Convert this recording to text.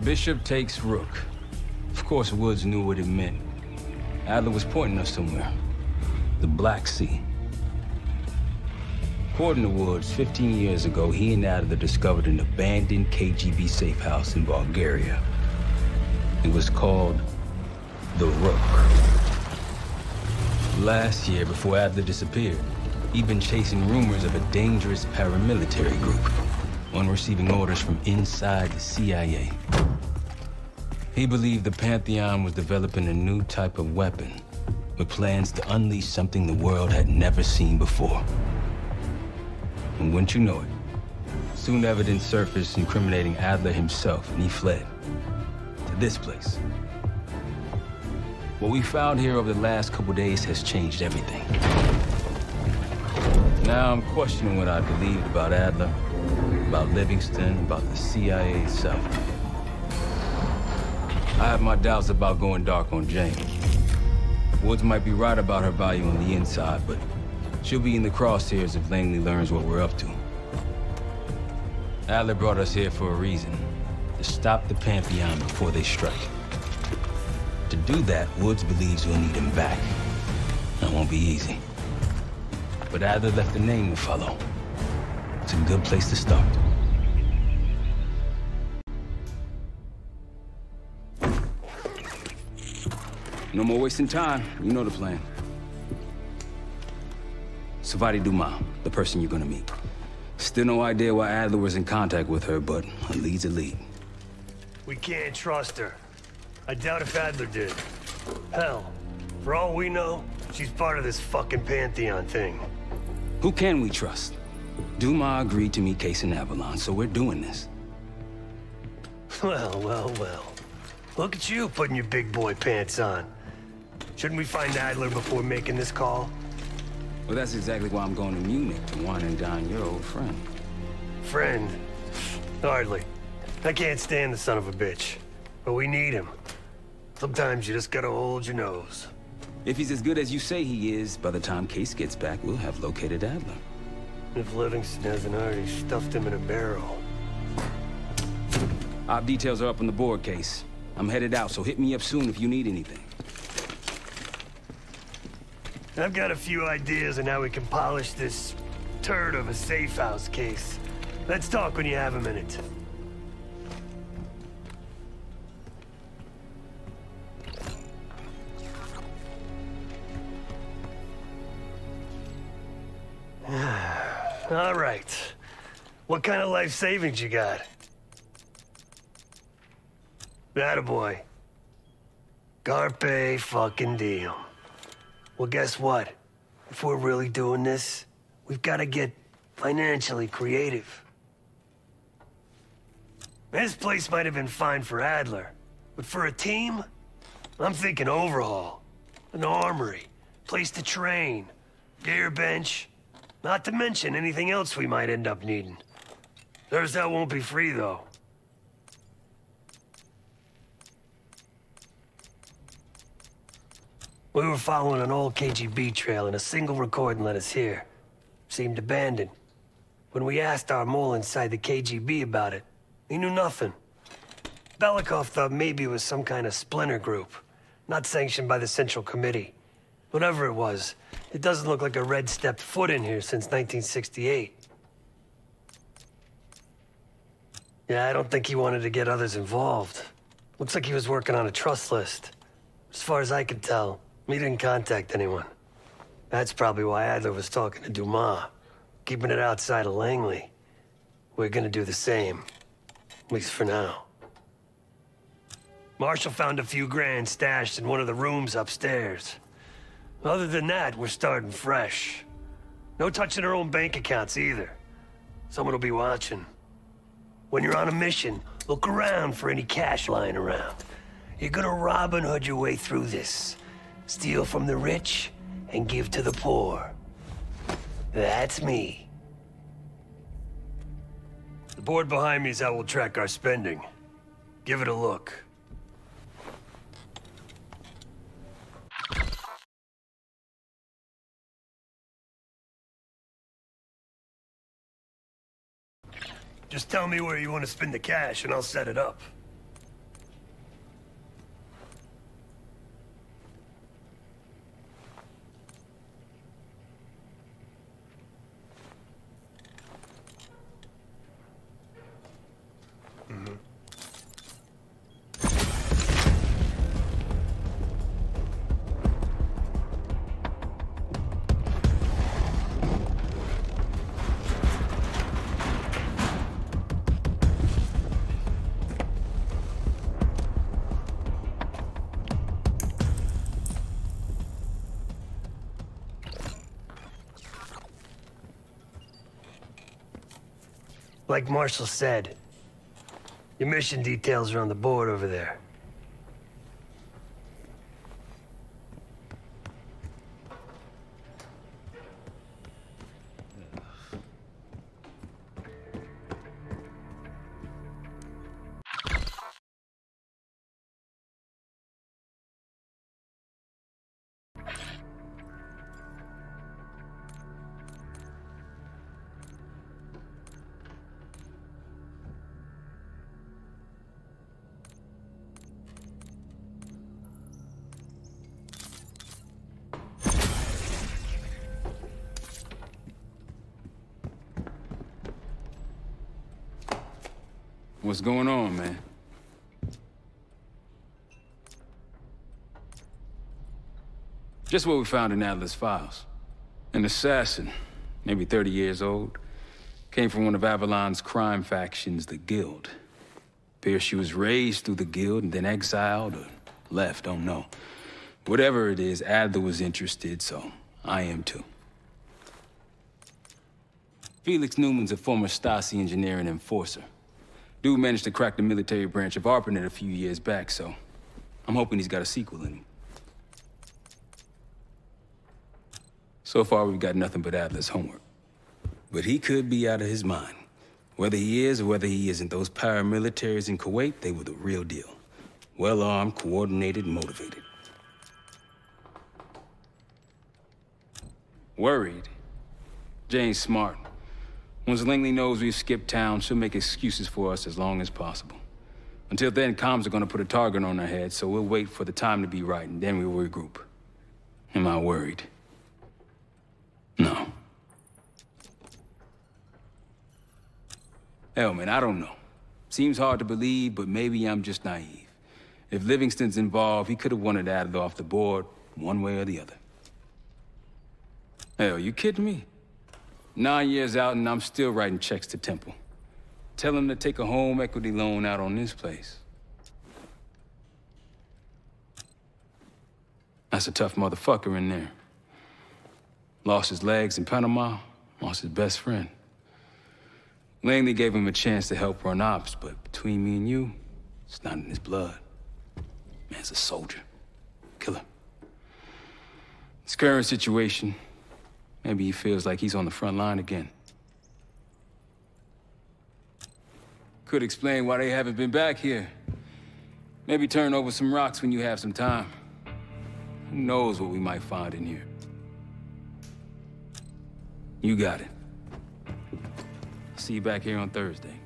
Bishop takes Rook. Of course, Woods knew what it meant. Adler was pointing us somewhere. The Black Sea. According to Woods, 15 years ago, he and Adler discovered an abandoned KGB safe house in Bulgaria. It was called the Rook. Last year, before Adler disappeared, he'd been chasing rumors of a dangerous paramilitary group, one receiving orders from inside the CIA. He believed the Pantheon was developing a new type of weapon, with plans to unleash something the world had never seen before. And wouldn't you know it, soon evidence surfaced incriminating Adler himself, and he fled to this place. What we found here over the last couple days has changed everything. Now I'm questioning what I believed about Adler, about Livingston, about the CIA itself. I have my doubts about going dark on Jane. Woods might be right about her value on the inside, but she'll be in the crosshairs if Langley learns what we're up to. Adler brought us here for a reason, to stop the Pantheon before they strike. To do that, Woods believes we'll need him back. That won't be easy. But Adler left a name to follow. It's a good place to start. No more wasting time. You know the plan. Savati Dumas, the person you're gonna meet. Still no idea why Adler was in contact with her, but a lead's a lead. We can't trust her. I doubt if Adler did. Hell, for all we know, she's part of this fucking Pantheon thing. Who can we trust? Dumas agreed to meet Case in Avalon, so we're doing this. Well, well, well. Look at you putting your big boy pants on. Shouldn't we find Adler before making this call? Well, that's exactly why I'm going to Munich to wine and dine your old friend. Friend? Hardly. I can't stand the son of a bitch. But we need him. Sometimes you just gotta hold your nose. If he's as good as you say he is, by the time Case gets back, we'll have located Adler. If Livingston hasn't already stuffed him in a barrel. Op details are up on the board, Case. I'm headed out, so hit me up soon if you need anything. I've got a few ideas on how we can polish this turd of a safe house case. Let's talk when you have a minute. All right. What kind of life savings you got? Attaboy. Carpe fucking diem. Well, guess what? If we're really doing this, we've got to get financially creative. This place might have been fine for Adler, but for a team, I'm thinking overhaul. An armory, place to train, gear bench, not to mention anything else we might end up needing. There's that won't be free, though. We were following an old KGB trail and a single recording led us here. Seemed abandoned. When we asked our mole inside the KGB about it, he knew nothing. Belikov thought maybe it was some kind of splinter group, not sanctioned by the Central Committee. Whatever it was, it doesn't look like a Red stepped foot in here since 1968. Yeah, I don't think he wanted to get others involved. Looks like he was working on a trust list. As far as I could tell, he didn't contact anyone. That's probably why Adler was talking to Dumas, keeping it outside of Langley. We're gonna do the same, at least for now. Marshall found a few grand stashed in one of the rooms upstairs. Other than that, we're starting fresh. No touching our own bank accounts either. Someone will be watching. When you're on a mission, look around for any cash lying around. You're gonna Robin Hood your way through this. Steal from the rich and give to the poor. That's me. The board behind me is how we'll track our spending. Give it a look. Just tell me where you want to spend the cash and I'll set it up. Like Marshall said, your mission details are on the board over there. What's going on, man? Just what we found in Adler's files. An assassin, maybe 30 years old, came from one of Avalon's crime factions, the Guild. Appears she was raised through the Guild and then exiled or left, don't know. Whatever it is, Adler was interested, so I am too. Felix Newman's a former Stasi engineer and enforcer. Dude managed to crack the military branch of ARPANET a few years back, so I'm hoping he's got a sequel in him. So far, we've got nothing but Adler's homework. But he could be out of his mind. Whether he is or whether he isn't, those paramilitaries in Kuwait, they were the real deal. Well-armed, coordinated, motivated. Worried? Jane's smart. Once Langley knows we've skipped town, she'll make excuses for us as long as possible. Until then, comms are gonna put a target on our heads, so we'll wait for the time to be right, and then we'll regroup. Am I worried? No. Hell, man, I don't know. Seems hard to believe, but maybe I'm just naive. If Livingston's involved, he could have wanted Adler off the board, one way or the other. Hell, you kidding me? 9 years out and I'm still writing checks to Temple. Tell him to take a home equity loan out on this place. That's a tough motherfucker in there. Lost his legs in Panama, lost his best friend. Langley gave him a chance to help run ops, but between me and you, it's not in his blood. Man's a soldier. Killer. His current situation, maybe he feels like he's on the front line again. Could explain why they haven't been back here. Maybe turn over some rocks when you have some time. Who knows what we might find in here? You got it. See you back here on Thursday.